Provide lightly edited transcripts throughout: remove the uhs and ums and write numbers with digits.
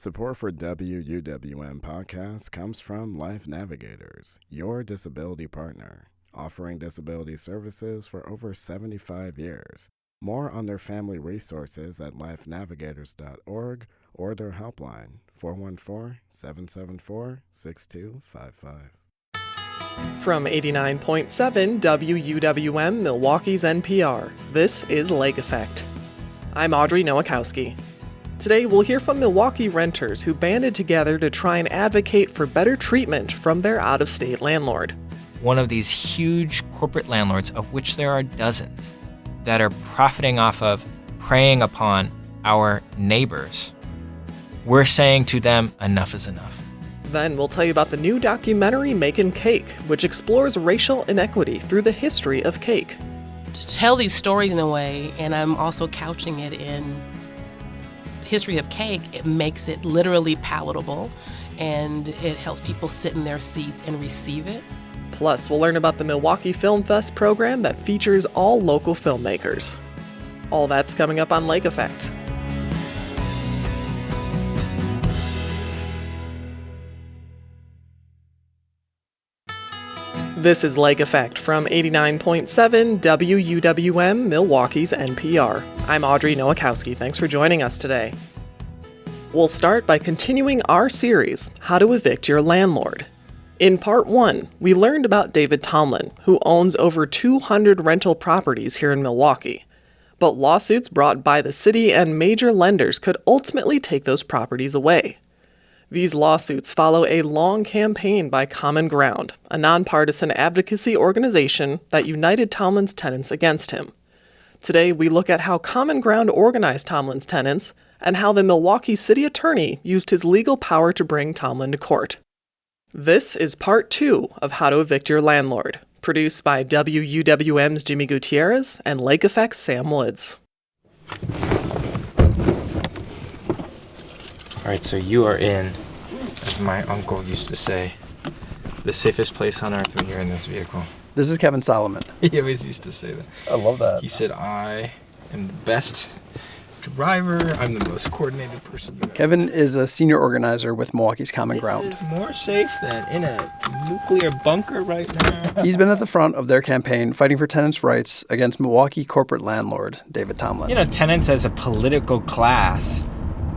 Support for WUWM podcast comes from Life Navigators, your disability partner, offering disability services for over 75 years. More on their family resources at lifenavigators.org or their helpline, 414-774-6255. From 89.7 WUWM, Milwaukee's NPR, this is Lake Effect. I'm Audrey Nowakowski. Today, we'll hear from Milwaukee renters who banded together to try and advocate for better treatment from their out-of-state landlord. One of these huge corporate landlords, of which there are dozens, that are profiting off of preying upon our neighbors. We're saying to them, enough is enough. Then we'll tell you about the new documentary Makin Cake, which explores racial inequity through the history of cake. To tell these stories in a way, and I'm also couching it in history of cake, it makes it literally palatable, and it helps people sit in their seats and receive it. Plus, we'll learn about the Milwaukee Film Fest program that features all local filmmakers. All that's coming up on Lake Effect. This is Lake Effect from 89.7 WUWM, Milwaukee's NPR. I'm Audrey Nowakowski. Thanks for joining us today. We'll start by continuing our series, How to Evict Your Landlord. In Part 1, we learned about David Tomlin, who owns over 200 rental properties here in Milwaukee. But lawsuits brought by the city and major lenders could ultimately take those properties away. These lawsuits follow a long campaign by Common Ground, a nonpartisan advocacy organization that united Tomlin's tenants against him. Today, we look at how Common Ground organized Tomlin's tenants and how the Milwaukee city attorney used his legal power to bring Tomlin to court. This is Part 2 of How to Evict Your Landlord, produced by WUWM's Jimmy Gutierrez and Lake Effect's Sam Woods. All right, so you are in, as my uncle used to say, the safest place on earth when you're in this vehicle. This is Kevin Solomon. He always used to say that. I love that. He said, I am the best driver. I'm the most coordinated person. Kevin is a senior organizer with Milwaukee's Common Ground. This is more safe than in a nuclear bunker right now. He's been at the front of their campaign fighting for tenants' rights against Milwaukee corporate landlord David Tomlin. You know, tenants as a political class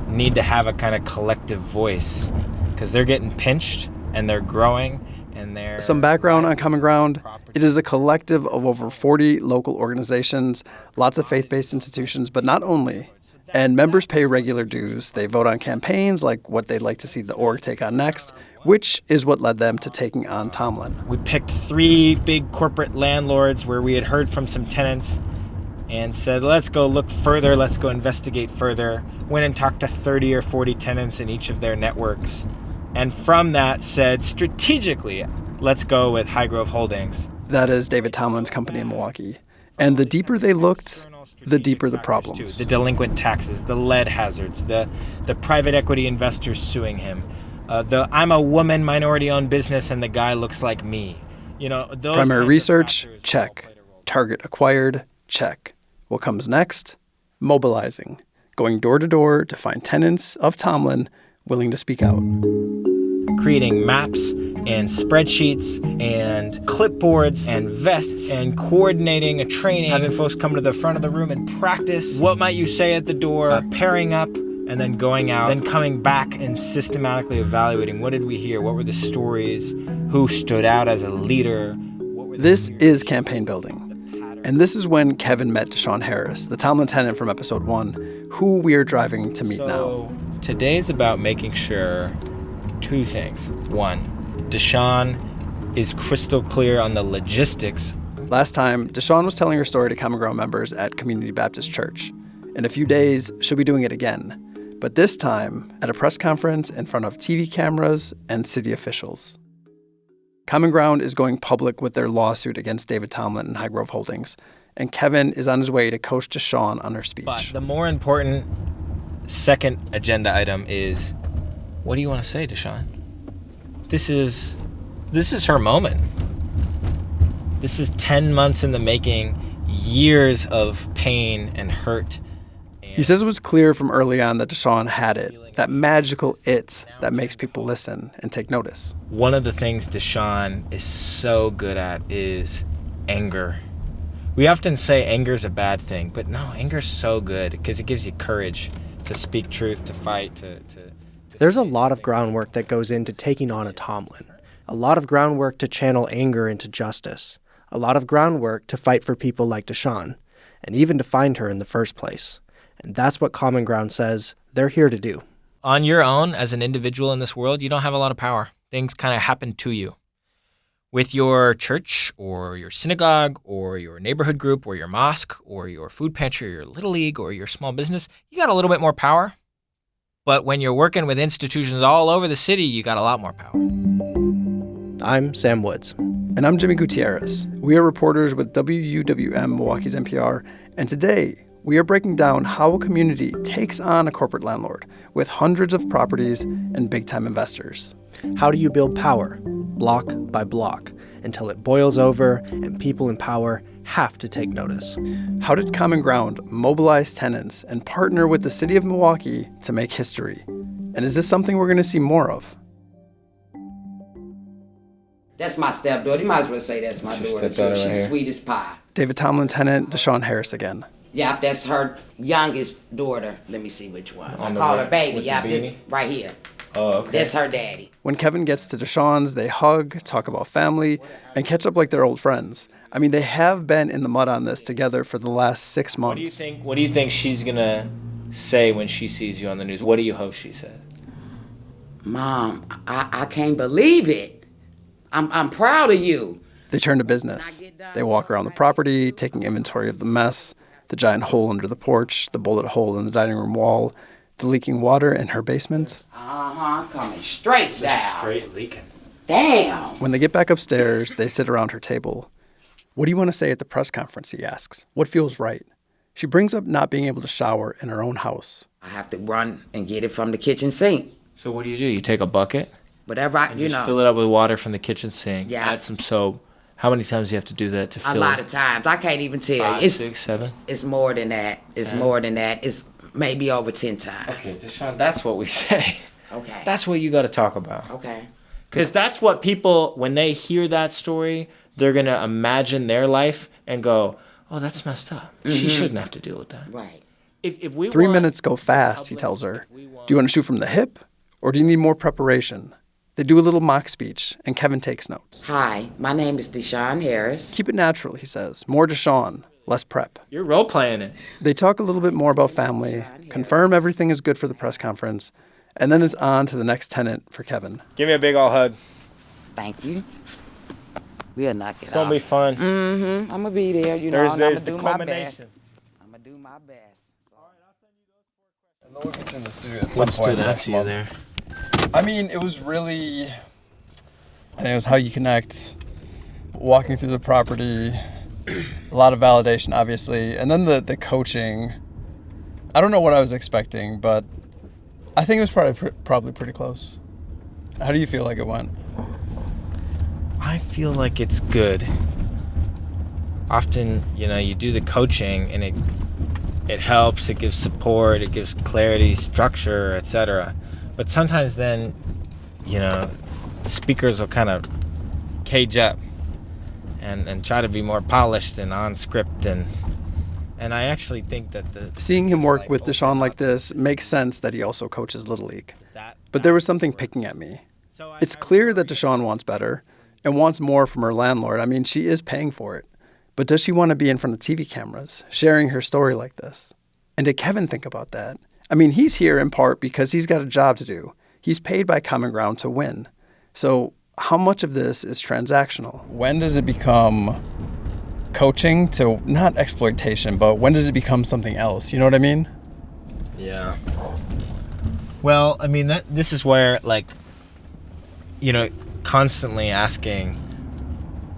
need to have a kind of collective voice because they're getting pinched and they're growing and they're... Some background on Common Ground. It is a collective of over 40 local organizations, lots of faith-based institutions, but not only. And members pay regular dues. They vote on campaigns like what they'd like to see the org take on next, which is what led them to taking on Tomlin. We picked 3 big corporate landlords where we had heard from some tenants and said, let's go look further, let's go investigate further. Went and talked to 30 or 40 tenants in each of their networks. And from that said, strategically, let's go with Highgrove Holdings. That is David Tomlin's company in Milwaukee. And the deeper they looked, the deeper the problems. The delinquent taxes, the lead hazards, the private equity investors suing him. I'm a woman minority-owned business and the guy looks like me. You know, those primary research, check. Target acquired, check. What comes next? Mobilizing. Going door to door to find tenants of Tomlin willing to speak out. Creating maps and spreadsheets and clipboards and vests and coordinating a training, having folks come to the front of the room and practice what might you say at the door, pairing up and then going out, then coming back and systematically evaluating what did we hear, what were the stories, who stood out as a leader. This is campaign building. And this is when Kevin met Deshaun Harris, the Tomlin tenant from episode 1, who we are driving to meet now. Today's about making sure 2 things. 1, Deshaun is crystal clear on the logistics. Last time, Deshaun was telling her story to Common Ground members at Community Baptist Church. In a few days, she'll be doing it again, but this time at a press conference in front of TV cameras and city officials. Common Ground is going public with their lawsuit against David Tomlin and Highgrove Holdings, and Kevin is on his way to coach Deshaun on her speech. But the more important second agenda item is, what do you want to say, Deshaun? This is her moment. This is 10 months in the making, years of pain and hurt. He says it was clear from early on that Deshaun had it, that magical it that makes people listen and take notice. One of the things Deshaun is so good at is anger. We often say anger is a bad thing, but no, anger is so good because it gives you courage to speak truth, to fight, to There's a lot of groundwork that goes into taking on a Tomlin. A lot of groundwork to channel anger into justice. A lot of groundwork to fight for people like Deshaun, and even to find her in the first place. And that's what Common Ground says they're here to do. On your own, as an individual in this world, you don't have a lot of power. Things kind of happen to you. With your church or your synagogue or your neighborhood group or your mosque or your food pantry or your little league or your small business, you got a little bit more power. But when you're working with institutions all over the city, you got a lot more power. I'm Sam Woods. And I'm Jimmy Gutierrez. We are reporters with WUWM, Milwaukee's NPR, and today we are breaking down how a community takes on a corporate landlord with hundreds of properties and big-time investors. How do you build power, block by block, until it boils over and people in power have to take notice? How did Common Ground mobilize tenants and partner with the city of Milwaukee to make history? And is this something we're going to see more of? That's my stepdaughter. You might as well say that's my daughter. She's sweet as pie. David Tomlin tenant Deshaun Harris again. Yep, that's her youngest daughter. Let me see which one. I call her baby. Yep, this right here. Oh, okay. That's her daddy. When Kevin gets to Deshaun's, they hug, talk about family, and catch up like they're old friends. I mean, they have been in the mud on this together for the last 6 months. What do you think she's gonna say when she sees you on the news? What do you hope she says? Mom, I can't believe it. I'm proud of you. They turn to business. They walk around the property, taking inventory of the mess, the giant hole under the porch, the bullet hole in the dining room wall, the leaking water in her basement. Coming straight down. Straight leaking. Damn. When they get back upstairs, they sit around her table. What do you want to say at the press conference, he asks. What feels right? She brings up not being able to shower in her own house. I have to run and get it from the kitchen sink. So what do? You take a bucket? Whatever And just fill it up with water from the kitchen sink. Yeah. Add some soap. How many times do you have to do that to fill it? A lot of times. I can't even tell. 5, 6, 7? It's more than that. It's more than that. It's maybe over 10 times. Okay, Deshaun, that's what we say. Okay. That's what you got to talk about. Okay. Because that's what people, when they hear that story, they're going to imagine their life and go, oh, that's messed up. She shouldn't have to deal with that. Right. If we 3 minutes go fast, he tells her. Do you want to shoot from the hip, or do you need more preparation? They do a little mock speech, and Kevin takes notes. Hi, my name is Deshaun Harris. Keep it natural, he says. More Deshaun, less prep. You're role-playing it. They talk a little bit more about family, confirm everything is good for the press conference, and then it's on to the next tenant for Kevin. Give me a big old hug. Thank you. We'll knock it It's going to be fun. I'm going to be there, you know, and I'm Thursday's going to the do my best. culmination. I'm going to do my best. What stood out to you there? I mean, it was really, it was how you connect, walking through the property, a lot of validation, obviously, and then the coaching. I don't know what I was expecting, but I think it was probably pretty close. How do you feel like it went? I feel like it's good. Often, you do the coaching and it helps, it gives support, it gives clarity, structure, etc. But sometimes then, speakers will kind of cage up and try to be more polished and on script. And I actually think that seeing him work with Deshaun like this makes sense that he also coaches Little League. But there was something picking at me. It's clear that Deshaun wants better and wants more from her landlord. I mean, she is paying for it. But does she want to be in front of TV cameras, sharing her story like this? And did Kevin think about that? I mean, he's here in part because he's got a job to do. He's paid by Common Ground to win. So how much of this is transactional? When does it become coaching to, not exploitation, but when does it become something else? You know what I mean? Yeah. Well, I mean, this is where, constantly asking,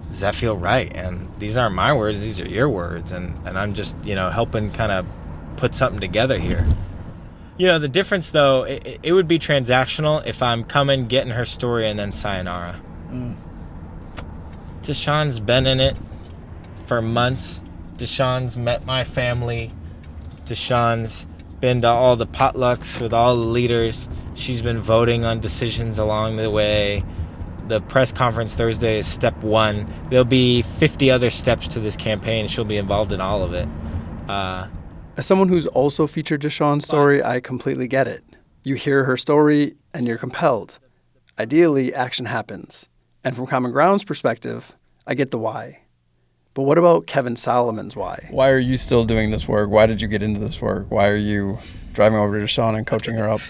does that feel right? And these aren't my words, these are your words. And I'm just, helping kind of put something together here. The difference, though, it would be transactional if I'm coming, getting her story, and then sayonara. Deshaun's been in it for months. Deshaun's met my family. Deshaun's been to all the potlucks with all the leaders. She's been voting on decisions along the way. The press conference Thursday is step one. There'll be 50 other steps to this campaign. She'll be involved in all of it. As someone who's also featured Deshawn's story, I completely get it. You hear her story and you're compelled. Ideally, action happens. And from Common Ground's perspective, I get the why. But what about Kevin Solomon's why? Why are you still doing this work? Why did you get into this work? Why are you driving over to Deshawn and coaching her up?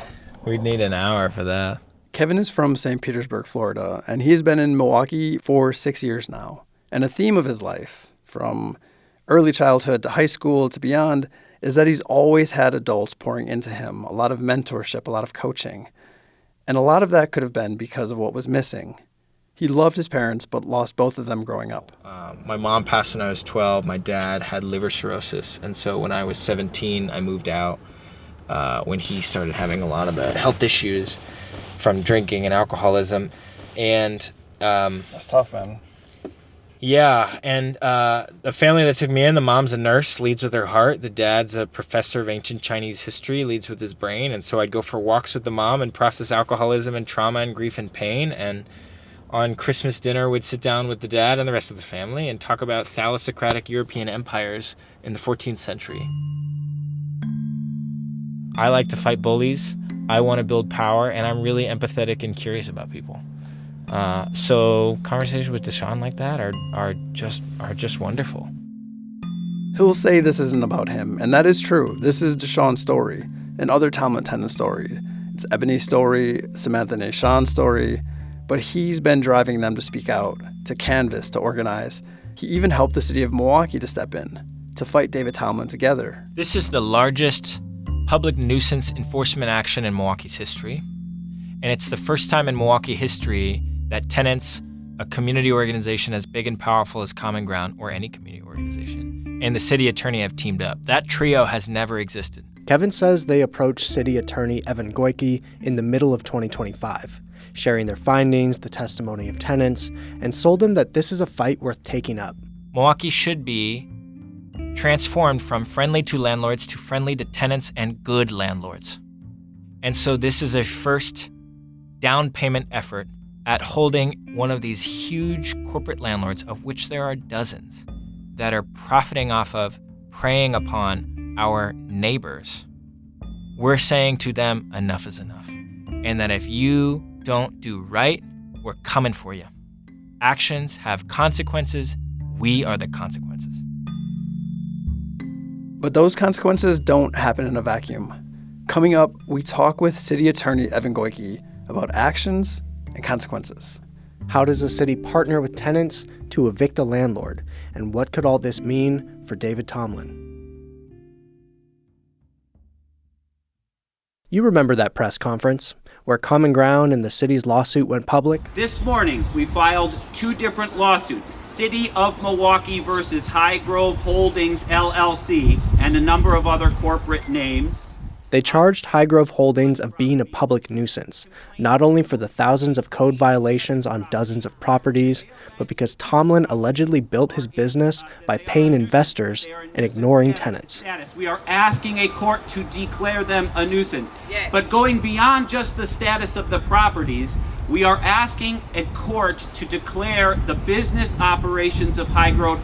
We'd need an hour for that. Kevin is from St. Petersburg, Florida, and he has been in Milwaukee for 6 years now. And a theme of his life, from early childhood to high school to beyond, is that he's always had adults pouring into him, a lot of mentorship, a lot of coaching. And a lot of that could have been because of what was missing. He loved his parents, but lost both of them growing up. My mom passed when I was 12. My dad had liver cirrhosis. And so when I was 17, I moved out when he started having a lot of the health issues from drinking and alcoholism. And that's tough, man. Yeah, and the family that took me in, the mom's a nurse, leads with her heart. The dad's a professor of ancient Chinese history, leads with his brain. And so I'd go for walks with the mom and process alcoholism and trauma and grief and pain. And on Christmas dinner, we'd sit down with the dad and the rest of the family and talk about thalassocratic European empires in the 14th century. I like to fight bullies. I want to build power, and I'm really empathetic and curious about people. So conversations with Deshawn like that are just wonderful. He'll say this isn't about him, and that is true. This is Deshawn's story, and other Tomlin tenants' story. It's Ebony's story, Samantha Nashan's story, but he's been driving them to speak out, to canvass, to organize. He even helped the city of Milwaukee to step in, to fight David Tomlin together. This is the largest public nuisance enforcement action in Milwaukee's history, and it's the first time in Milwaukee history that tenants, a community organization as big and powerful as Common Ground or any community organization, and the city attorney have teamed up. That trio has never existed. Kevin says they approached City Attorney Evan Goyke in the middle of 2025, sharing their findings, the testimony of tenants, and sold him that this is a fight worth taking up. Milwaukee should be transformed from friendly to landlords to friendly to tenants and good landlords. And so this is a first down payment effort at holding one of these huge corporate landlords, of which there are dozens, that are profiting off of preying upon our neighbors. We're saying to them, enough is enough. And that if you don't do right, we're coming for you. Actions have consequences. We are the consequences. But those consequences don't happen in a vacuum. Coming up, we talk with City Attorney Evan Goyke about actions and consequences. How does a city partner with tenants to evict a landlord? And what could all this mean for David Tomlin? You remember that press conference where Common Ground and the city's lawsuit went public? This morning, we filed two different lawsuits. City of Milwaukee versus High Grove Holdings, LLC, and a number of other corporate names. They charged High Grove Holdings of being a public nuisance, not only for the thousands of code violations on dozens of properties, but because Tomlin allegedly built his business by paying investors and ignoring tenants. We are asking a court to declare them a nuisance. But going beyond just the status of the properties, we are asking a court to declare the business operations of High Grove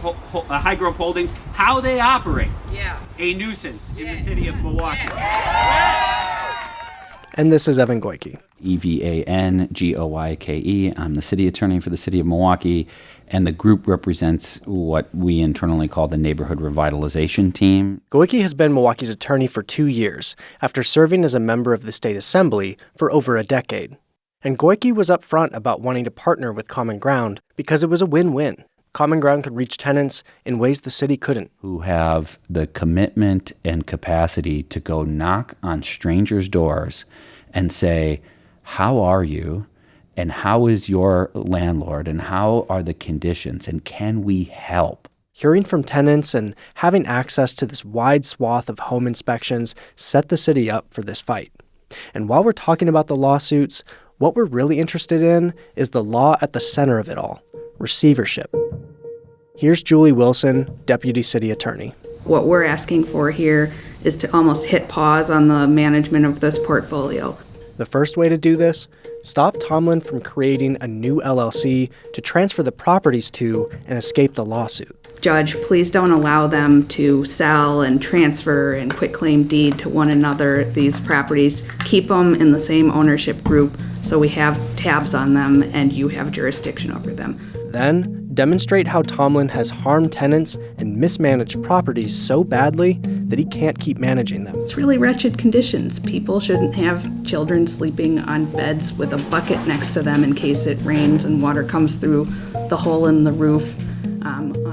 Holdings, how they operate, a nuisance in the city of Milwaukee. And this is Evan Goyke. Evan Goyke. I'm the city attorney for the city of Milwaukee, and the group represents what we internally call the Neighborhood Revitalization Team. Goyke has been Milwaukee's attorney for 2 years, after serving as a member of the state assembly for over a decade. And Goyke was upfront about wanting to partner with Common Ground because it was a win-win. Common Ground could reach tenants in ways the city couldn't. Who have the commitment and capacity to go knock on strangers' doors and say, how are you? And how is your landlord? And how are the conditions? And can we help? Hearing from tenants and having access to this wide swath of home inspections set the city up for this fight. And while we're talking about the lawsuits, what we're really interested in is the law at the center of it all, receivership. Here's Julie Wilson, Deputy City Attorney. What we're asking for here is to almost hit pause on the management of this portfolio. The first way to do this, stop Tomlin from creating a new LLC to transfer the properties to and escape the lawsuit. Judge, please don't allow them to sell and transfer and quitclaim deed to one another these properties. Keep them in the same ownership group so we have tabs on them and you have jurisdiction over them. Then, demonstrate how Tomlin has harmed tenants and mismanaged properties so badly that he can't keep managing them. It's really wretched conditions. People shouldn't have children sleeping on beds with a bucket next to them in case it rains and water comes through the hole in the roof.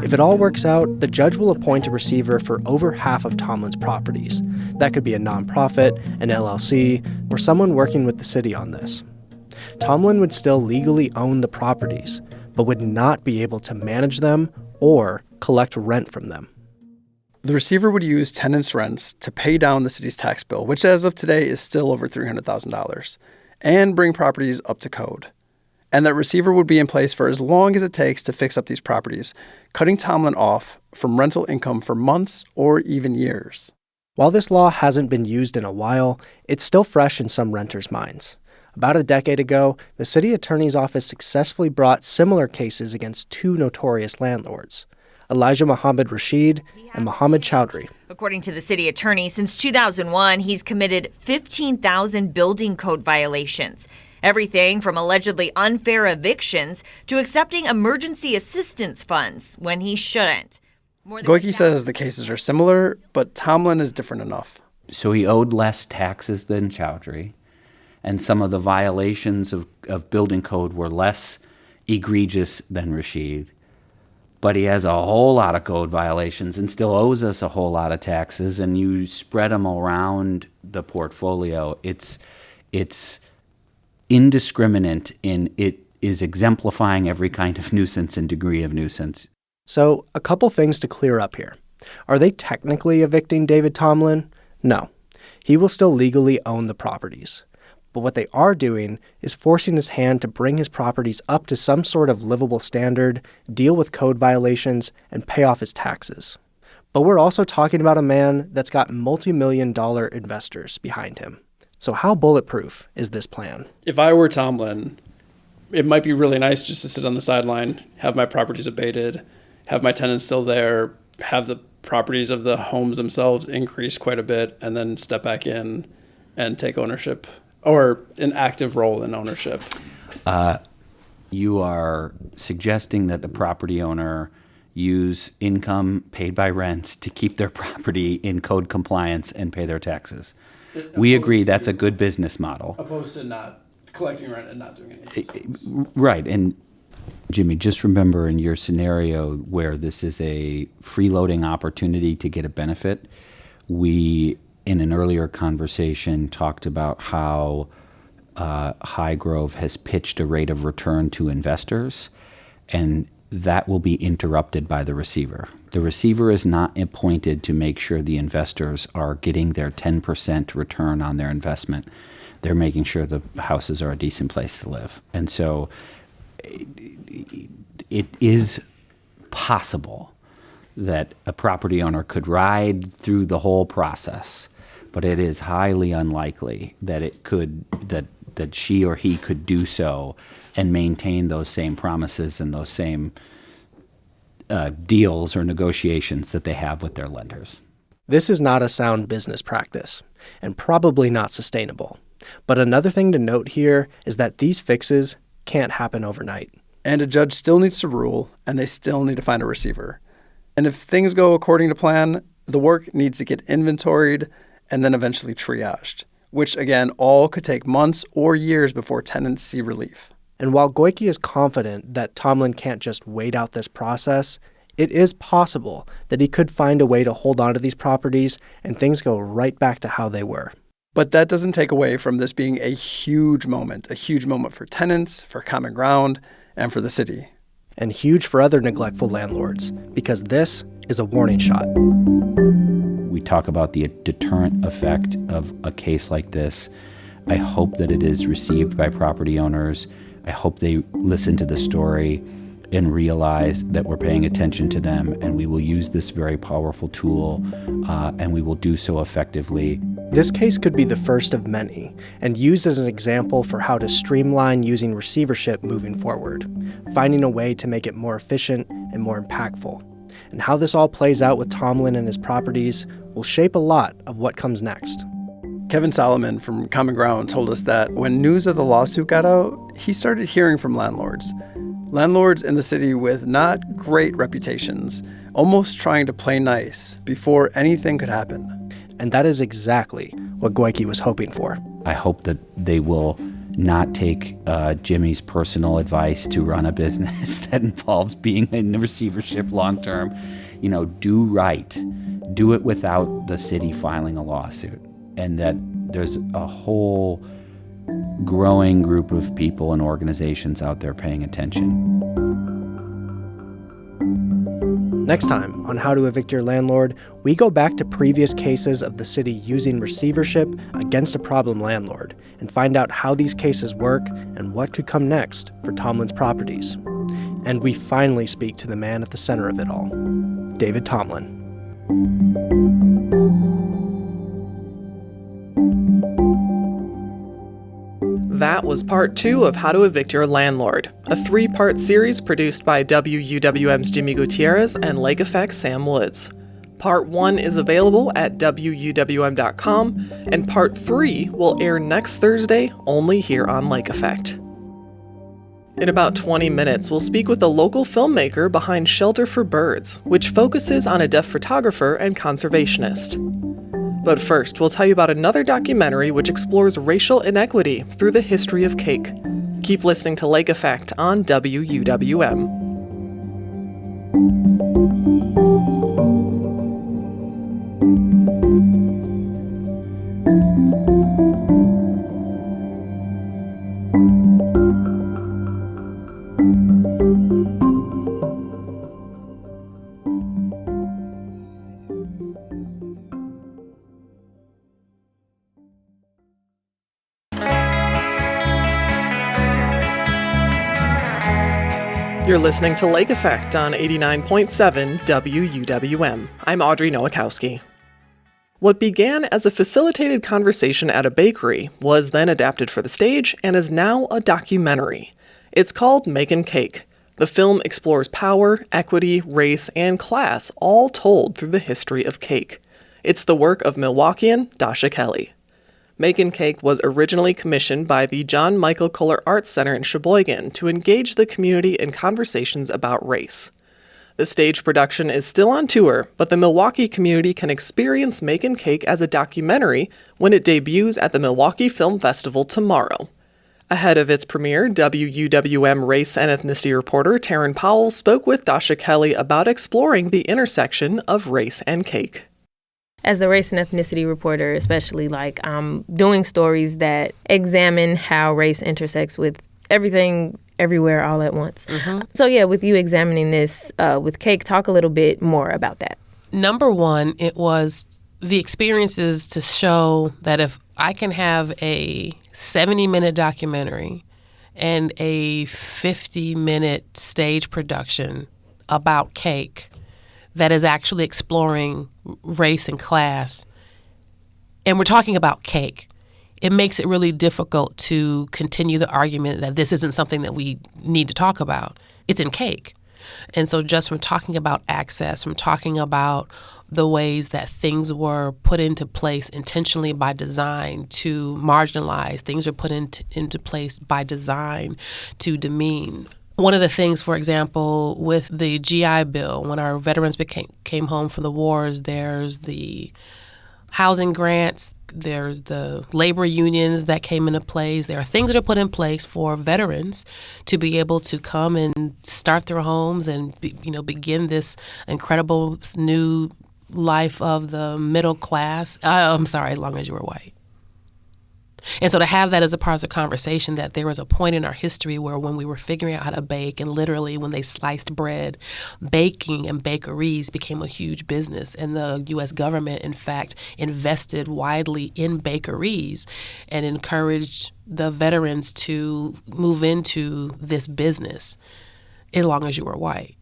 If it all works out, the judge will appoint a receiver for over half of Tomlin's properties. That could be a nonprofit, an LLC, or someone working with the city on this. Tomlin would still legally own the properties, but would not be able to manage them or collect rent from them. The receiver would use tenants' rents to pay down the city's tax bill, which as of today is still over $300,000, and bring properties up to code. And that receiver would be in place for as long as it takes to fix up these properties, cutting Tomlin off from rental income for months or even years. While this law hasn't been used in a while, it's still fresh in some renters' minds. About a decade ago, the city attorney's office successfully brought similar cases against two notorious landlords, Elijah Muhammad Rashid and Muhammad Chowdhury. According to the city attorney, since 2001, he's committed 15,000 building code violations. Everything from allegedly unfair evictions to accepting emergency assistance funds when he shouldn't. Goike says the cases are similar, but Tomlin is different enough. So he owed less taxes than Chowdhury, and some of the violations of building code were less egregious than Rashid. But he has a whole lot of code violations and still owes us a whole lot of taxes, and you spread them around the portfolio. It's indiscriminate in it is exemplifying every kind of nuisance and degree of nuisance. So, a couple things to clear up here. Are they technically evicting David Tomlin? No. He will still legally own the properties. But what they are doing is forcing his hand to bring his properties up to some sort of livable standard, deal with code violations, and pay off his taxes. But we're also talking about a man that's got multi-million-dollar investors behind him. So how bulletproof is this plan? If I were Tomlin, it might be really nice just to sit on the sideline, have my properties abated, have my tenants still there, have the properties of the homes themselves increase quite a bit, and then step back in and take ownership or an active role in ownership. You are suggesting that the property owner use income paid by rents to keep their property in code compliance and pay their taxes. We agree that's a good business model. Opposed to not collecting rent and not doing anything. Right. And Jimmy, just remember in your scenario where this is a freeloading opportunity to get a benefit, we, in an earlier conversation, talked about how Highgrove has pitched a rate of return to investors, and that will be interrupted by the receiver. The receiver is not appointed to make sure the investors are getting their 10% return on their investment. They're making sure the houses are a decent place to live. And so it is possible that a property owner could ride through the whole process, but it is highly unlikely that that she or he could do so and maintain those same promises and those same deals or negotiations that they have with their lenders. This is not a sound business practice, and probably not sustainable. But another thing to note here is that these fixes can't happen overnight. And a judge still needs to rule, and they still need to find a receiver. And if things go according to plan, the work needs to get inventoried and then eventually triaged, which again, all could take months or years before tenants see relief. And while Goike is confident that Tomlin can't just wait out this process, it is possible that he could find a way to hold on to these properties and things go right back to how they were. But that doesn't take away from this being a huge moment for tenants, for Common Ground, and for the city. And huge for other neglectful landlords, because this is a warning shot. We talk about the deterrent effect of a case like this. I hope that it is received by property owners. I hope they listen to the story and realize that we're paying attention to them, and we will use this very powerful tool, and we will do so effectively. This case could be the first of many, and used as an example for how to streamline using receivership moving forward, finding a way to make it more efficient and more impactful. And how this all plays out with Tomlin and his properties will shape a lot of what comes next. Kevin Solomon from Common Ground told us that when news of the lawsuit got out, he started hearing from landlords. Landlords in the city with not great reputations, almost trying to play nice before anything could happen. And that is exactly what Goike was hoping for. I hope that they will not take Jimmy's personal advice to run a business that involves being in receivership long term. Do right. Do it without the city filing a lawsuit. And that there's a whole growing group of people and organizations out there paying attention. Next time on How to Evict Your Landlord, we go back to previous cases of the city using receivership against a problem landlord and find out how these cases work and what could come next for Tomlin's properties. And we finally speak to the man at the center of it all, David Tomlin. That was part 2 of How to Evict Your Landlord, a 3-part series produced by WUWM's Jimmy Gutierrez and Lake Effect's Sam Woods. Part 1 is available at WUWM.com, and Part 3 will air next Thursday only here on Lake Effect. In about 20 minutes, we'll speak with the local filmmaker behind Shelter for Birds, which focuses on a deaf photographer and conservationist. But first, we'll tell you about another documentary which explores racial inequity through the history of cake. Keep listening to Lake Effect on WUWM. You're listening to Lake Effect on 89.7 WUWM. I'm Audrey Nowakowski. What began as a facilitated conversation at a bakery was then adapted for the stage and is now a documentary. It's called Makin Cake. The film explores power, equity, race, and class, all told through the history of cake. It's the work of Milwaukeean Dasha Kelly. Makin Cake was originally commissioned by the John Michael Kohler Arts Center in Sheboygan to engage the community in conversations about race. The stage production is still on tour, but the Milwaukee community can experience Makin Cake as a documentary when it debuts at the Milwaukee Film Festival tomorrow. Ahead of its premiere, WUWM race and ethnicity reporter Taryn Powell spoke with Dasha Kelly about exploring the intersection of race and cake. As the race and ethnicity reporter, especially, doing stories that examine how race intersects with everything, everywhere, all at once. Mm-hmm. So, with you examining this with cake, talk a little bit more about that. Number one, it was the experiences to show that if I can have a 70-minute documentary and a 50-minute stage production about cake that is actually exploring race and class, and we're talking about cake, it makes it really difficult to continue the argument that this isn't something that we need to talk about. It's in cake. And so just from talking about access, from talking about the ways that things were put into place intentionally by design to marginalize, things are put into place by design to demean. One of the things, for example, with the GI Bill, when our veterans came home from the wars, there's the housing grants, there's the labor unions that came into place. There are things that are put in place for veterans to be able to come and start their homes and begin this incredible new life of the middle class. As long as you were white. And so to have that as a part of the conversation, that there was a point in our history where when we were figuring out how to bake, and literally when they sliced bread, baking and bakeries became a huge business. And the U.S. government, in fact, invested widely in bakeries and encouraged the veterans to move into this business. as long as you were white.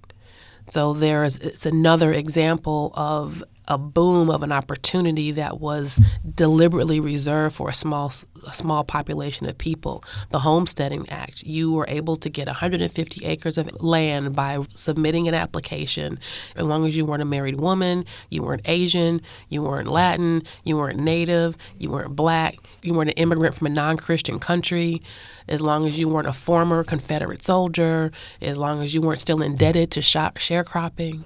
So it's another example of a boom of an opportunity that was deliberately reserved for a small population of people. The Homesteading Act, you were able to get 150 acres of land by submitting an application, as long as you weren't a married woman, you weren't Asian, you weren't Latin, you weren't Native, you weren't Black, you weren't an immigrant from a non-Christian country, as long as you weren't a former Confederate soldier, as long as you weren't still indebted to sharecropping.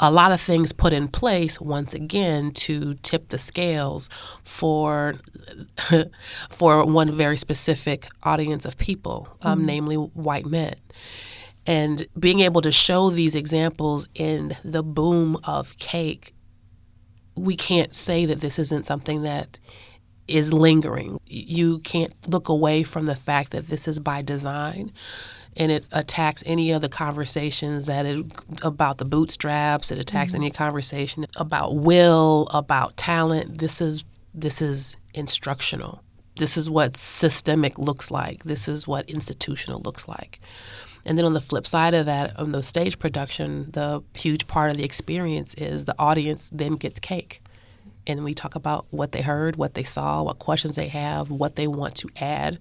A lot of things put in place, once again, to tip the scales for one very specific audience of people, namely white men. And being able to show these examples in the boom of Cake, we can't say that this isn't something that is lingering. You can't look away from the fact that this is by design. And it attacks any of the conversations about the bootstraps. It attacks any conversation about will, about talent. This is instructional. This is what systemic looks like. This is what institutional looks like. And then on the flip side of that, on the stage production, the huge part of the experience is the audience then gets cake. And we talk about what they heard, what they saw, what questions they have, what they want to add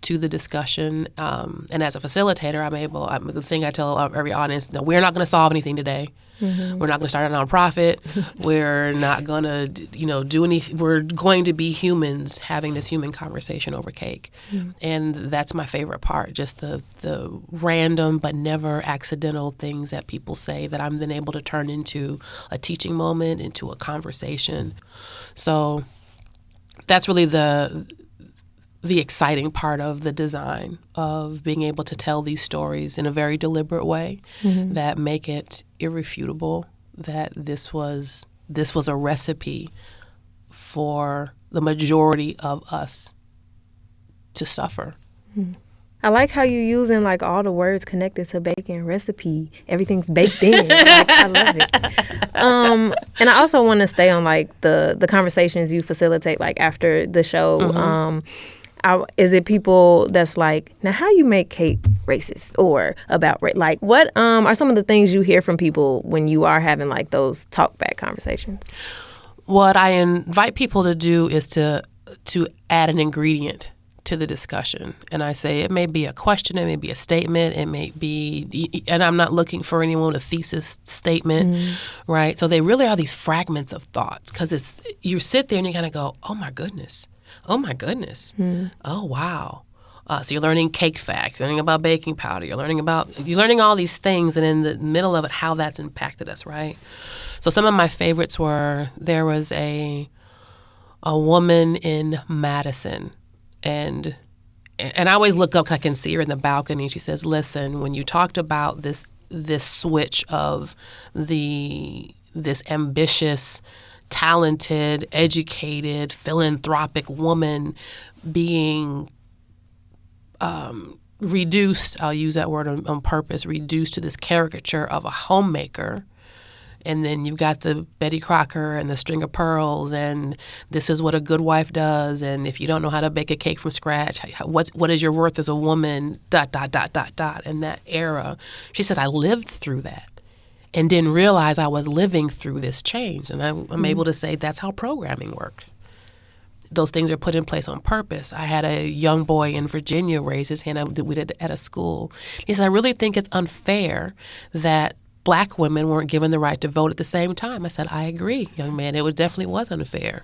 to the discussion. And as a facilitator, the thing I tell every audience, no, we're not going to solve anything today. Mm-hmm. We're not going to start a nonprofit. We're not going to, do anything. We're going to be humans having this human conversation over cake. Mm-hmm. And that's my favorite part, just the random but never accidental things that people say that I'm then able to turn into a teaching moment, into a conversation. So that's really the exciting part of the design, of being able to tell these stories in a very deliberate way that make it irrefutable that this was a recipe for the majority of us to suffer. I like how you're using like all the words connected to bacon, recipe, everything's baked in. Like, I love it. And I also want to stay on like the conversations you facilitate like after the show. Is it people that's like, now how you make cake racist or about like what are some of the things you hear from people when you are having like those talk back conversations? What I invite people to do is to add an ingredient to the discussion. And I say it may be a question, it may be a statement, it may be, and I'm not looking for anyone with a thesis statement, right? So they really are these fragments of thoughts, because you sit there and you kind of go, oh my goodness. Oh my goodness. Oh wow. So you're learning cake facts, learning about baking powder, you're learning all these things, and in the middle of it, how that's impacted us, right? So some of my favorites were, there was a woman in Madison, and I always look up 'cause I can see her in the balcony. She says, listen, when you talked about this switch of this ambitious, talented, educated, philanthropic woman being reduced, I'll use that word on purpose, reduced to this caricature of a homemaker. And then you've got the Betty Crocker and the string of pearls, and this is what a good wife does. And if you don't know how to bake a cake from scratch, what is your worth as a woman, ... In that era. She said, I lived through that and didn't realize I was living through this change. And I'm able to say that's how programming works. Those things are put in place on purpose. I had a young boy in Virginia raise his hand. We did at a school. He said, I really think it's unfair that Black women weren't given the right to vote at the same time. I said, I agree, young man. It definitely was unfair.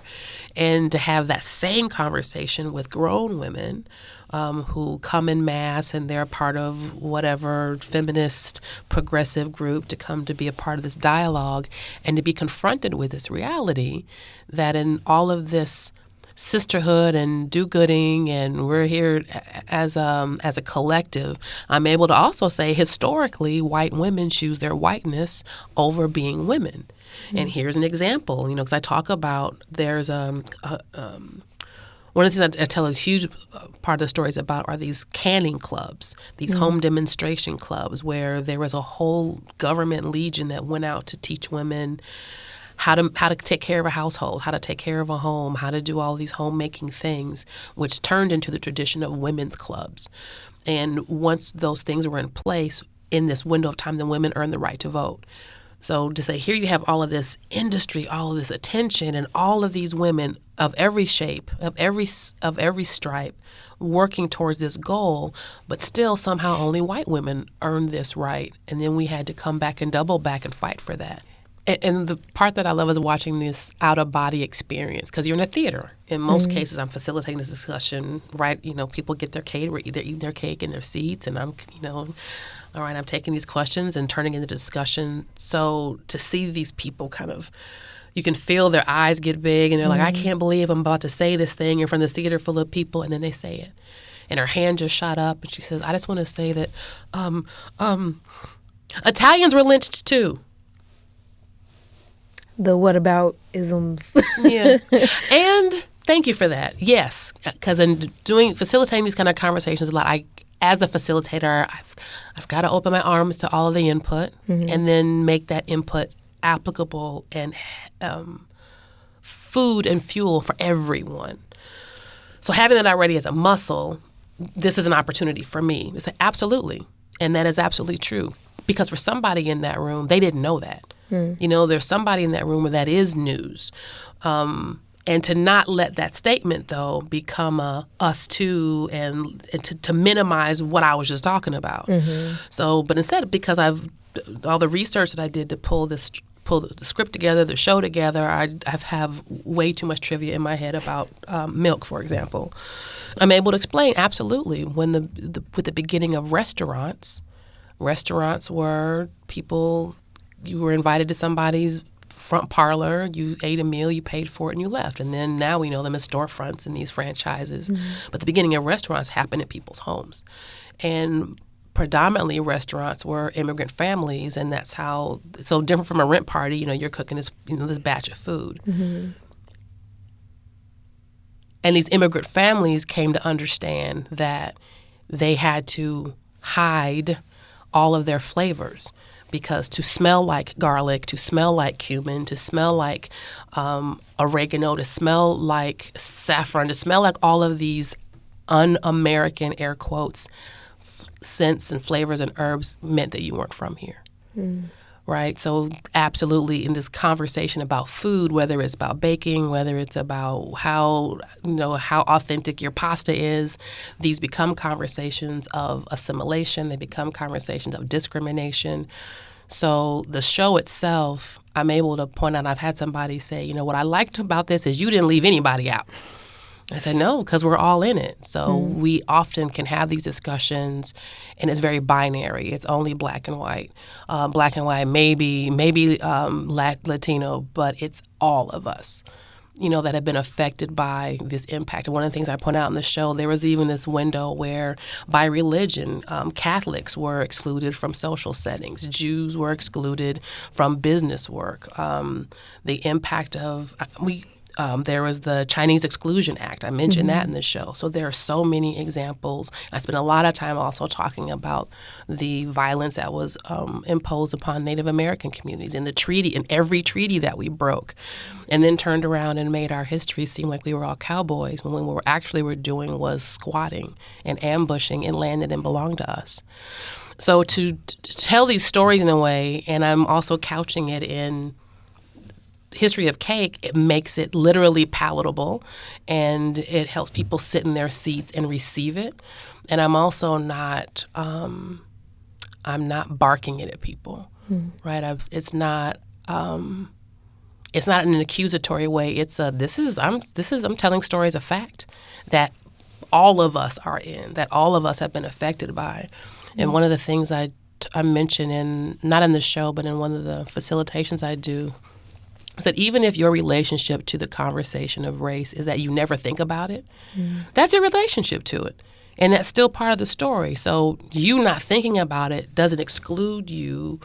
And to have that same conversation with grown women who come in mass and they're part of whatever feminist progressive group, to come to be a part of this dialogue and to be confronted with this reality that in all of this sisterhood and do-gooding, and we're here as a collective, I'm able to also say historically white women choose their whiteness over being women. And here's an example, because I talk about there's one of the things I tell a huge part of the stories about are these canning clubs, these home demonstration clubs, where there was a whole government legion that went out to teach women how to take care of a household, how to take care of a home, how to do all these homemaking things, which turned into the tradition of women's clubs. And once those things were in place, in this window of time, then women earn the right to vote. So to say, here you have all of this industry, all of this attention, and all of these women of every shape, of every stripe, working towards this goal, but still somehow only white women earned this right. And then we had to come back and double back and fight for that. And the part that I love is watching this out-of-body experience, because you're in a theater. In most cases, I'm facilitating this discussion, right? People get their cake, they're eating their cake in their seats, and I'm, all right, I'm taking these questions and turning into discussion. So to see these people kind of, you can feel their eyes get big, and they're like, I can't believe I'm about to say this thing in front of this theater full of people, and then they say it. And her hand just shot up, and she says, I just want to say that Italians were lynched too. The what about isms. Yeah. And thank you for that. Yes, because in facilitating these kind of conversations a lot, as the facilitator, I've got to open my arms to all of the input and then make that input applicable and food and fuel for everyone. So having that already as a muscle, this is an opportunity for me to say, absolutely. And that is absolutely true. Because for somebody in that room, they didn't know that. There's somebody in that room where that is news. And to not let that statement, though, become a us too and to minimize what I was just talking about. So, but instead, because all the research that I did to pull the script together, the show together, I have way too much trivia in my head about milk, for example. I'm able to explain, absolutely, with the beginning of restaurants were people, you were invited to somebody's front parlor, you ate a meal, you paid for it, and you left. And then now we know them as storefronts and these franchises. But the beginning of restaurants happened in people's homes. And predominantly restaurants were immigrant families, and that's how, so different from a rent party, you're cooking this, this batch of food. And these immigrant families came to understand that they had to hide all of their flavors, because to smell like garlic, to smell like cumin, to smell like oregano, to smell like saffron, to smell like all of these un-American, air quotes, scents and flavors and herbs meant that you weren't from here. Right? So absolutely, in this conversation about food, whether it's about baking, whether it's about how authentic your pasta is, these become conversations of assimilation. They become conversations of discrimination. So the show itself, I'm able to point out, I've had somebody say, what I liked about this is you didn't leave anybody out. I said, no, because we're all in it. So we often can have these discussions, and it's very binary. It's only black and white. Black and white, maybe Latino, but it's all of us, that have been affected by this impact. And one of the things I point out in the show, there was even this window where by religion, Catholics were excluded from social settings. Jews were excluded from business work. The impact of there was the Chinese Exclusion Act. I mentioned that in the show. So there are so many examples. I spent a lot of time also talking about the violence that was imposed upon Native American communities in the treaty, in every treaty that we broke, and then turned around and made our history seem like we were all cowboys when what we were doing was squatting and ambushing in land that didn't belong to us. So to tell these stories in a way, and I'm also couching it in history of cake, it makes it literally palatable, and it helps people sit in their seats and receive it. And I'm also not, I'm not barking it at people, right? It's not in an accusatory way. It's I'm telling stories of fact that all of us are in, that all of us have been affected by. And one of the things I mention not in the show, but in one of the facilitations I do, is that even if your relationship to the conversation of race is that you never think about it, that's your relationship to it. And that's still part of the story. So you not thinking about it doesn't exclude you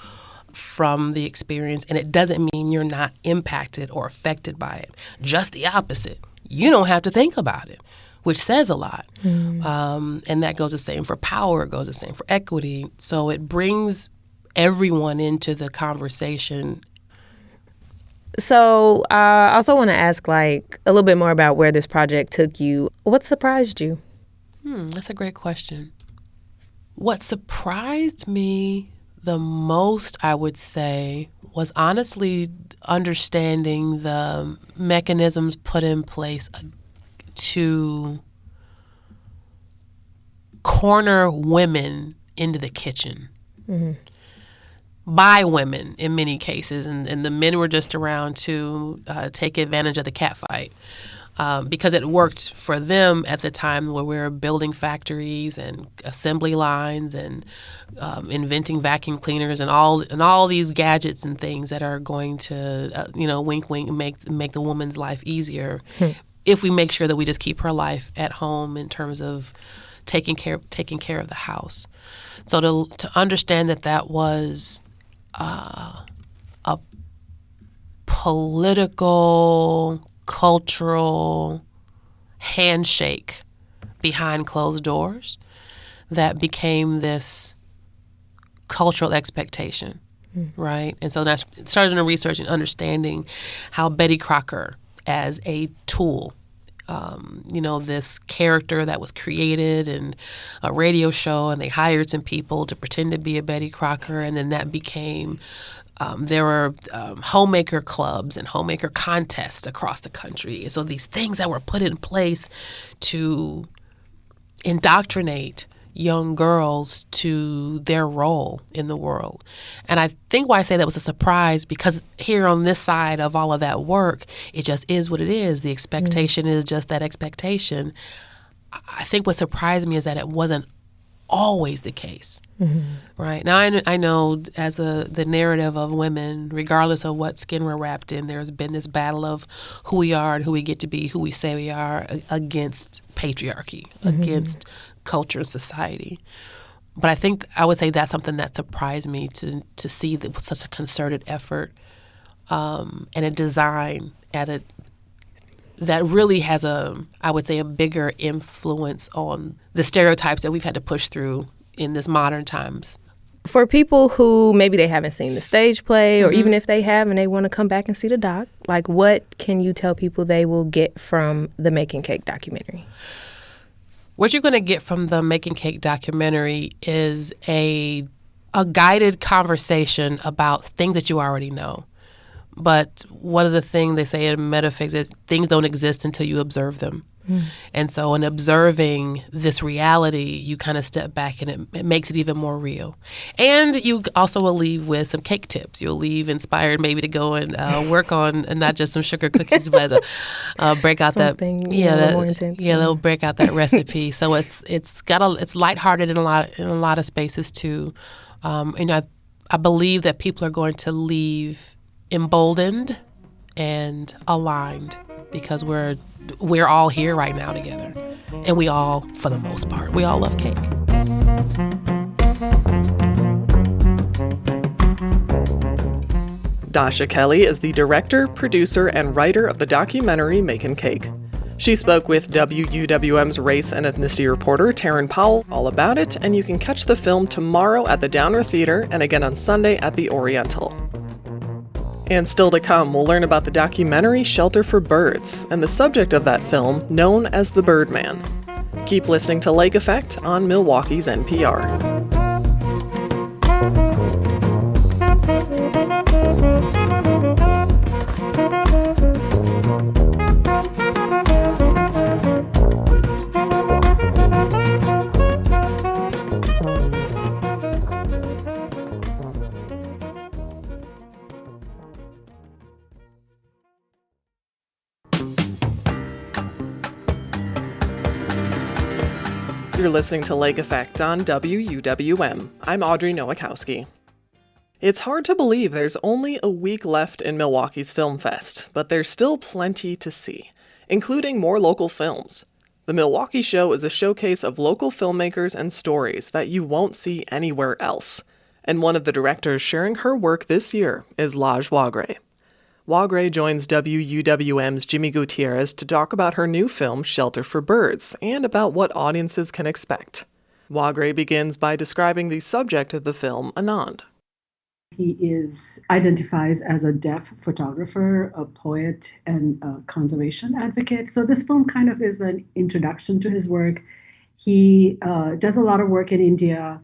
from the experience, and it doesn't mean you're not impacted or affected by it. Just the opposite. You don't have to think about it, which says a lot. And that goes the same for power. It goes the same for equity. So it brings everyone into the conversation. So I also want to ask a little bit more about where this project took you. What surprised you? That's a great question. What surprised me the most, I would say, was honestly understanding the mechanisms put in place to corner women into the kitchen. Mm-hmm. By women in many cases, and the men were just around to take advantage of the cat fight. Because it worked for them at the time where we were building factories and assembly lines and inventing vacuum cleaners and all these gadgets and things that are going to, wink, wink, make the woman's life easier if we make sure that we just keep her life at home in terms of taking care of the house. So to understand that was a political, cultural handshake behind closed doors that became this cultural expectation, right? And so that started in research and understanding how Betty Crocker as a tool, this character that was created in a radio show, and they hired some people to pretend to be a Betty Crocker, and then that became there were homemaker clubs and homemaker contests across the country. So these things that were put in place to indoctrinate young girls to their role in the world. And I think why I say that was a surprise, because here on this side of all of that work, it just is what it is. The expectation is just that expectation. I think what surprised me is that it wasn't always the case, right? Now, I know as the narrative of women, regardless of what skin we're wrapped in, there's been this battle of who we are and who we get to be, who we say we are, against patriarchy, against culture and society. But I think I would say that's something that surprised me to see that such a concerted effort and a design at it that really has a bigger influence on the stereotypes that we've had to push through in this modern times. For people who maybe they haven't seen the stage play, or even if they have and they want to come back and see the doc, like, what can you tell people they will get from the Makin Cake documentary? What you're going to get from the Makin Cake documentary is a guided conversation about things that you already know. But one of the things they say in metaphysics is things don't exist until you observe them. And so in observing this reality, you kind of step back and it makes it even more real. And you also will leave with some cake tips. You'll leave inspired maybe to go and work on not just some sugar cookies, but break out something, more intense. They'll break out that recipe. So it's lighthearted in a lot of spaces too. I believe that people are going to leave emboldened and aligned, because we're all here right now together, and we all, for the most part, we all love cake. Dasha Kelly is the director, producer, and writer of the documentary Makin Cake. She spoke with WUWM's race and ethnicity reporter Taryn Powell all about it, and you can catch the film tomorrow at the Downer Theater and again on Sunday at the Oriental. And still to come, we'll learn about the documentary Shelter for Birds and the subject of that film, known as The Birdman. Keep listening to Lake Effect on Milwaukee's NPR. You're listening to Lake Effect on WUWM. I'm Audrey Nowakowski. It's hard to believe there's only a week left in Milwaukee's Film Fest, but there's still plenty to see, including more local films. The Milwaukee Show is a showcase of local filmmakers and stories that you won't see anywhere else. And one of the directors sharing her work this year is Laj Wagre. Wagre joins WUWM's Jimmy Gutierrez to talk about her new film, Shelter for Birds, and about what audiences can expect. Wagre begins by describing the subject of the film, Anand. He identifies as a deaf photographer, a poet, and a conservation advocate. So this film kind of is an introduction to his work. He does a lot of work in India,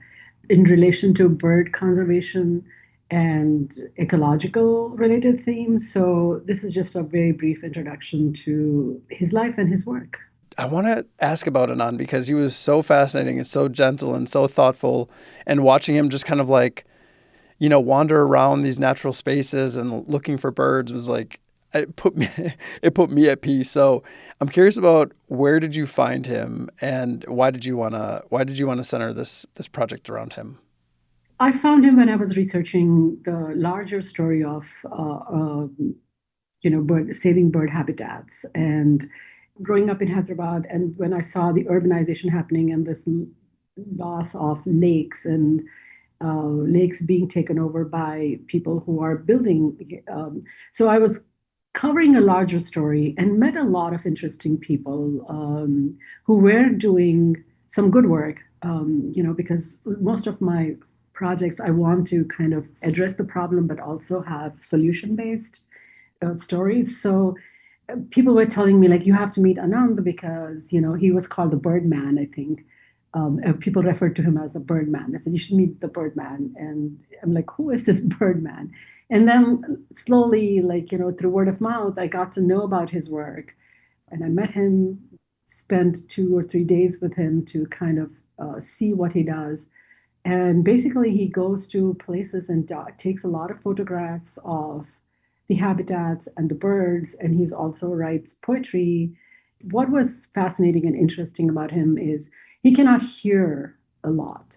in relation to bird conservation and ecological related themes. So this is just a very brief introduction to his life and his work. I want to ask about Anand because he was so fascinating and so gentle and so thoughtful, and watching him just kind of like, wander around these natural spaces and looking for birds was like, it put me at peace. So I'm curious about, where did you find him, and why did you want to center this project around him? I found him when I was researching the larger story of saving bird habitats, and growing up in Hyderabad, and when I saw the urbanization happening and this loss of lakes and lakes being taken over by people who are building. So I was covering a larger story and met a lot of interesting people who were doing some good work, because most of my projects, I want to kind of address the problem, but also have solution-based stories. So people were telling me, like, you have to meet Anand because, he was called the Birdman, I think. People referred to him as the Birdman. I said, you should meet the Birdman. And I'm like, who is this Birdman? And then slowly, through word of mouth, I got to know about his work. And I met him, spent 2 or 3 days with him to kind of see what he does. And basically, he goes to places and takes a lot of photographs of the habitats and the birds. And he's also writes poetry. What was fascinating and interesting about him is he cannot hear a lot.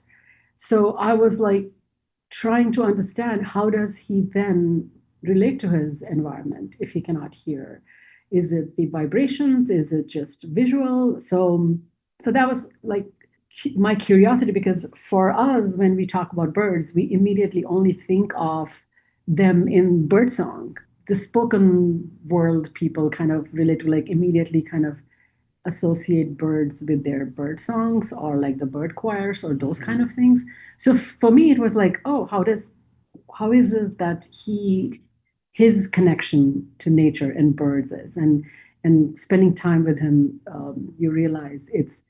So I was like trying to understand, how does he then relate to his environment if he cannot hear? Is it the vibrations? Is it just visual? So that was like my curiosity, because for us, when we talk about birds, we immediately only think of them in birdsong. The spoken world people kind of relate to, like, immediately kind of associate birds with their bird songs, or like the bird choirs or those kind of things. So for me, it was like, oh, how is it that his connection to nature and birds is, and spending time with him, you realize it's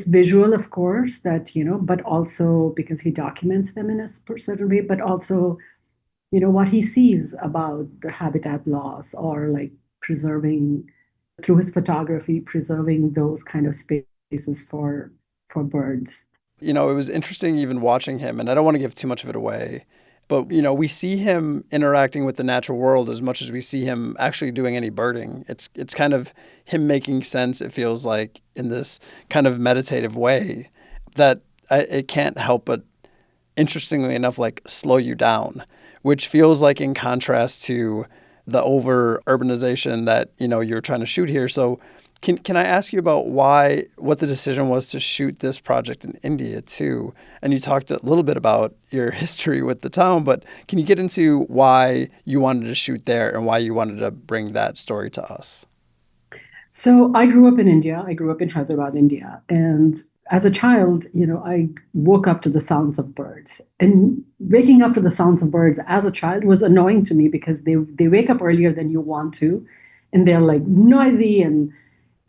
visual, of course, that, but also because he documents them in a certain way, but also, what he sees about the habitat loss, or like preserving through his photography, preserving those kind of spaces for birds. It was interesting even watching him, and I don't want to give too much of it away, but, we see him interacting with the natural world as much as we see him actually doing any birding. It's kind of him making sense, it feels like, in this kind of meditative way that it can't help but, interestingly enough, like slow you down, which feels like in contrast to the over urbanization that, you're trying to shoot here. So can I ask you about what the decision was to shoot this project in India too? And you talked a little bit about your history with the town, but can you get into why you wanted to shoot there and why you wanted to bring that story to us? So I grew up in India. I grew up in Hyderabad, India. And as a child, I woke up to the sounds of birds. And waking up to the sounds of birds as a child was annoying to me, because they wake up earlier than you want to. And they're like noisy, and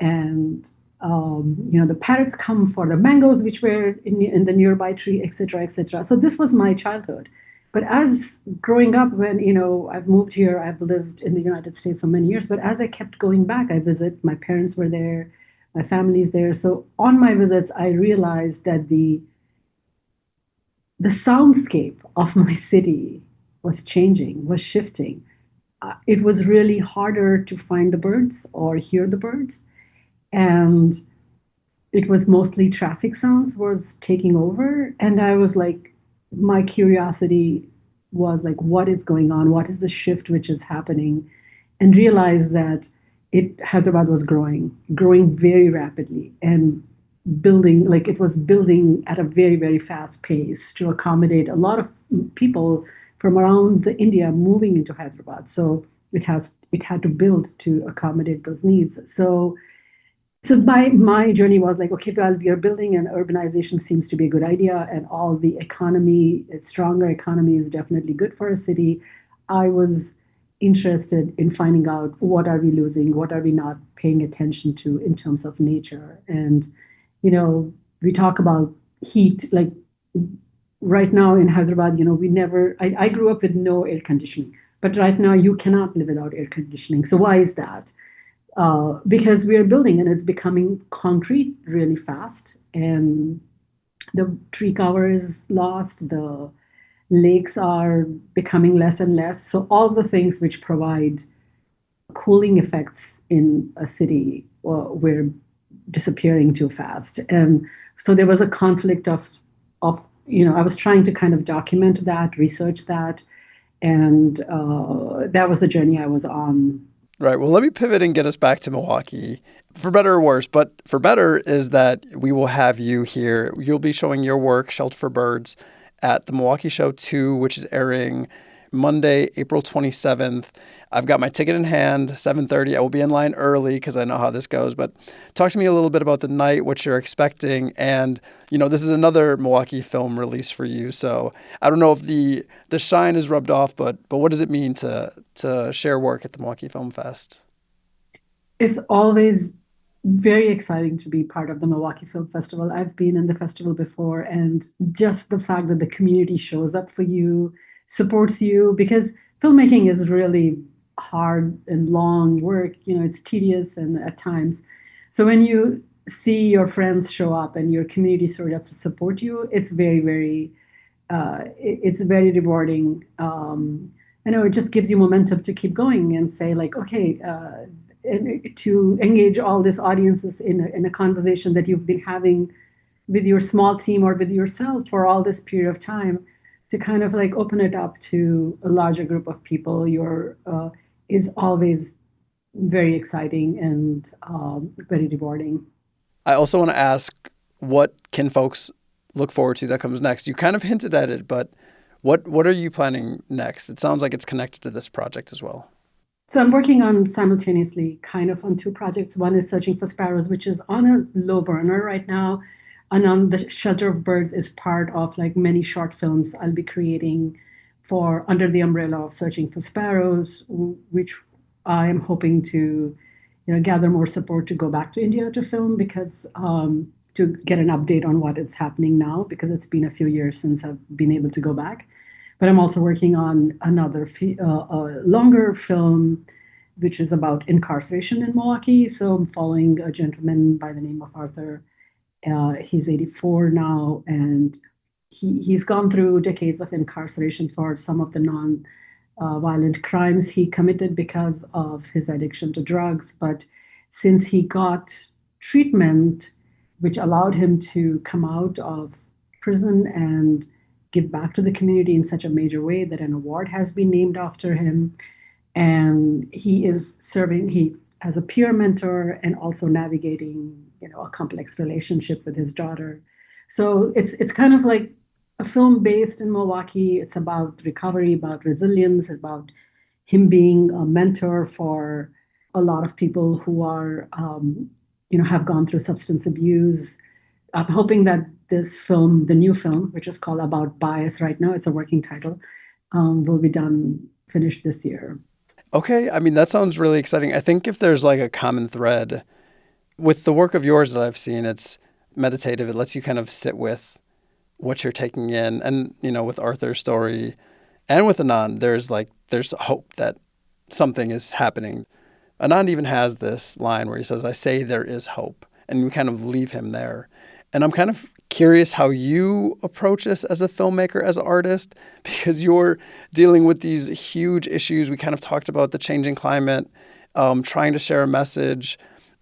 the parrots come for the mangoes, which were in the nearby tree, etc., etc. So this was my childhood. But as growing up, when, I've moved here, I've lived in the United States for many years, but as I kept going back, I visit, my parents were there, my family's there. So on my visits, I realized that the soundscape of my city was changing, was shifting. It was really harder to find the birds or hear the birds. And it was mostly traffic sounds was taking over. And I was like, my curiosity was like, what is going on? What is the shift which is happening? And realized that Hyderabad was growing very rapidly, and building, like it was building at a very, very fast pace to accommodate a lot of people from around India moving into Hyderabad. So it had to build to accommodate those needs. So my journey was like, okay, well, we are building, and urbanization seems to be a good idea, and all the economy, a stronger economy is definitely good for a city. I was interested in finding out, what are we losing, what are we not paying attention to in terms of nature. And we talk about heat, like right now in Hyderabad, I grew up with no air conditioning, but right now you cannot live without air conditioning. So why is that? Because we are building and it's becoming concrete really fast, and the tree cover is lost, the lakes are becoming less and less. So all the things which provide cooling effects in a city were disappearing too fast. And so there was a conflict of I was trying to kind of document that, research that, and that was the journey I was on. Right. Well, let me pivot and get us back to Milwaukee, for better or worse. But for better is that we will have you here. You'll be showing your work, Shelter for Birds, at the Milwaukee Show 2, which is airing Monday, April 27th. I've got my ticket in hand, 7:30. I will be in line early because I know how this goes. But talk to me a little bit about the night, what you're expecting. And, this is another Milwaukee film release for you. So I don't know if the shine is rubbed off, but what does it mean to share work at the Milwaukee Film Fest? It's always very exciting to be part of the Milwaukee Film Festival. I've been in the festival before, and just the fact that the community shows up for you, supports you, because filmmaking is really hard and long work. It's tedious and at times. So when you see your friends show up and your community sort of support you, it's very, very, it's very rewarding. It just gives you momentum to keep going and say like, okay, to engage all these audiences in a conversation that you've been having with your small team or with yourself for all this period of time, to kind of like open it up to a larger group of people is always very exciting and very rewarding. I also want to ask, what can folks look forward to that comes next? You kind of hinted at it, but what are you planning next? It sounds like it's connected to this project as well. So I'm working on simultaneously kind of on two projects. One is Searching for Sparrows, which is on a low burner right now. And the Shelter of Birds is part of like many short films I'll be creating for under the umbrella of Searching for Sparrows, which I am hoping to, gather more support to go back to India to film, because to get an update on what is happening now, because it's been a few years since I've been able to go back. But I'm also working on another longer film, which is about incarceration in Milwaukee. So I'm following a gentleman by the name of Arthur. He's 84 now, and he's gone through decades of incarceration for some of the non-violent crimes he committed because of his addiction to drugs. But since he got treatment, which allowed him to come out of prison and give back to the community in such a major way that an award has been named after him, and he is serving as a peer mentor and also navigating a complex relationship with his daughter. So it's kind of like a film based in Milwaukee. It's about recovery, about resilience, about him being a mentor for a lot of people who are have gone through substance abuse. I'm hoping that this film, the new film, which is called About Bias right now, it's a working title, will be finished this year. Okay. I mean, that sounds really exciting. I think if there's like a common thread with the work of yours that I've seen, it's meditative. It lets you kind of sit with what you're taking in. And, with Arthur's story and with Anand, there's hope that something is happening. Anand even has this line where he says, "I say there is hope." And we kind of leave him there. And I'm kind of curious how you approach this as a filmmaker, as an artist, because you're dealing with these huge issues. We kind of talked about the changing climate, trying to share a message,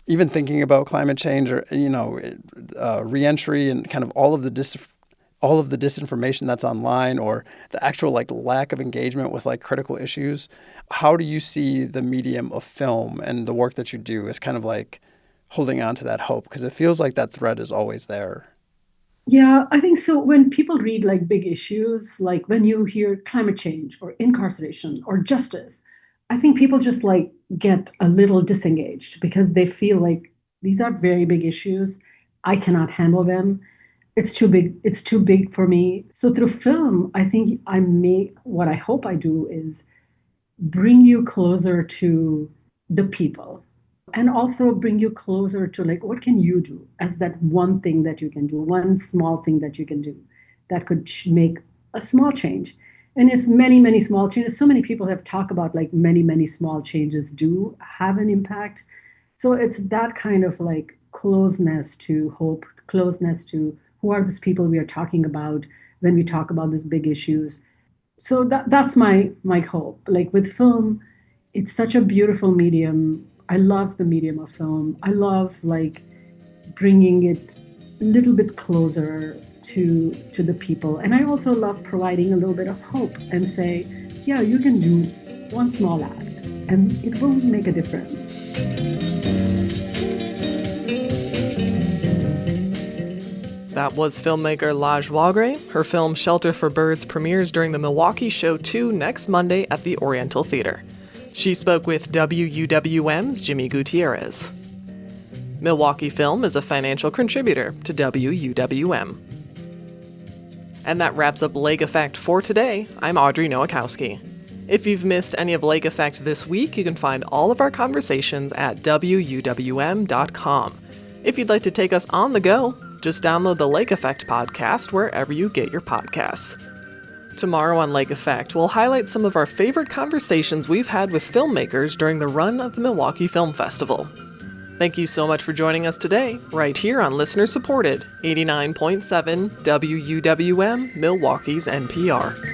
even thinking about climate change or, reentry and kind of all of the disinformation that's online, or the actual lack of engagement with critical issues. How do you see the medium of film and the work that you do as kind of holding on to that hope? Because it feels like that thread is always there. Yeah, I think so. When people read big issues, like when you hear climate change or incarceration or justice, I think people just get a little disengaged because they feel like these are very big issues. I cannot handle them. It's too big. It's too big for me. So through film, I think what I hope I do is bring you closer to the people, and also bring you closer to what can you do as that one thing that you can do, one small thing that you can do that could make a small change. And it's many, many small changes. So many people have talked about like many small changes do have an impact. So it's that kind of like closeness to hope, closeness to who are these people we are talking about when we talk about these big issues. So that's my hope. Like with film, it's such a beautiful medium. I love the medium of film. I love like bringing it a little bit closer to the people. And I also love providing a little bit of hope and say, yeah, you can do one small act and it will make a difference. That was filmmaker Laj Wagre. Her film Shelter for Birds premieres during the Milwaukee Show 2 next Monday at the Oriental Theater. She spoke with WUWM's Jimmy Gutierrez. Milwaukee Film is a financial contributor to WUWM. And that wraps up Lake Effect for today. I'm Audrey Nowakowski. If you've missed any of Lake Effect this week, you can find all of our conversations at WUWM.com. If you'd like to take us on the go, just download the Lake Effect podcast wherever you get your podcasts. Tomorrow on Lake Effect, we'll highlight some of our favorite conversations we've had with filmmakers during the run of the Milwaukee Film Festival. Thank you so much for joining us today, right here on listener-supported 89.7 WUWM, Milwaukee's NPR.